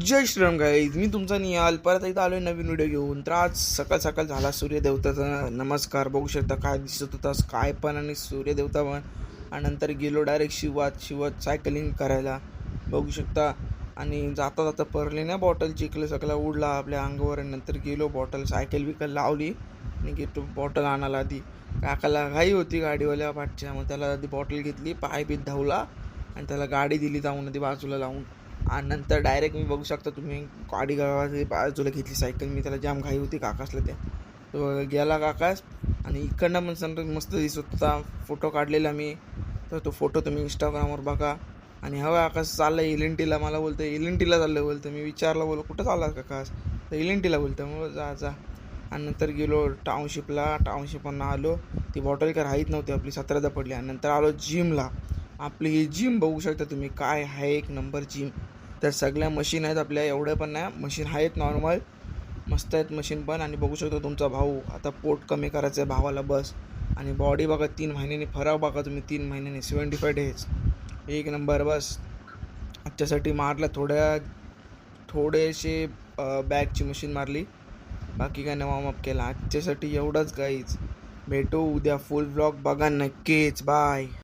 जय Shriram guys, मी तुमचा निहाल परत एकदा आलोय नवीन व्हिडिओ घेऊन. तर आज सकाळ सकाळ झाला सूर्यदेवताचा नमस्कार. बघू शकता काय दिसत होता, स्काय पण आणि सूर्यदेवता पण. आणि नंतर गेलो डायरेक्ट शिवत सायकलिंग करायला, बघू शकता. आणि जाता जाता परले ना बॉटल चिखल सगळा उडला आपल्या अंगावर. आणि नंतर गेलो बॉटल सायकल बिकल लावली आणि गेलो बॉटल आणायला. आधी काकाला घाई होती गाडीवाल्या पाठच्या, मग त्याला आधी बॉटल घेतली, पाय बीत धावला आणि त्याला गाडी दिली जाऊन आधी बाजूला लावून. आणि नंतर डायरेक्ट मी बघू शकता तुम्ही गाडी गावाची बाजूला घेतली सायकल. मी त्याला जाम घाई होती काकासला त्या, तो गेला काकास. आणि इकडनं पण सनराईज मस्त दिसत होता, फोटो काढलेला मी. तर तो फोटो तुम्ही इंस्टाग्रामवर बघा. आणि हवा आकाश चाललं एल-एन-टीला, मला बोलतं एल-एन-टीला चाललं बोलतं. मी विचारलं बोलो कुठं चालला काकास, तर एल-एन-टीला बोलतं. मग जा. आणि नंतर गेलो टाउनशिपला आलो. ती बॉटल काय राहीत नव्हती आपली, 17दा पडली. आणि नंतर आलो जिमला. आपली ही जिम बघू शकता तुम्ही, काय आहे एक नंबर जिम. तर सगळ्या मशीन आहेत आपल्या, एवढ्या पण नाही मशीन आहेत, नॉर्मल मस्त आहेत मशीन पण. आणि बघू शकता तुमचा भाऊ आता पोट कमी करायचं आहे भावाला बस. आणि बॉडी बघा 3 महिन्यांनी फरक बघा तुम्ही, 3 महिन्यांनी 75 डेज एक नंबर बस. आजच्यासाठी मारलं थोडेसे बॅगची मशीन मारली, बाकी काय वॉर्म अप केला. आजच्यासाठी एवढंच गाईज. भेटू उद्या, फुल ब्लॉग बघा नक्कीच. बाय.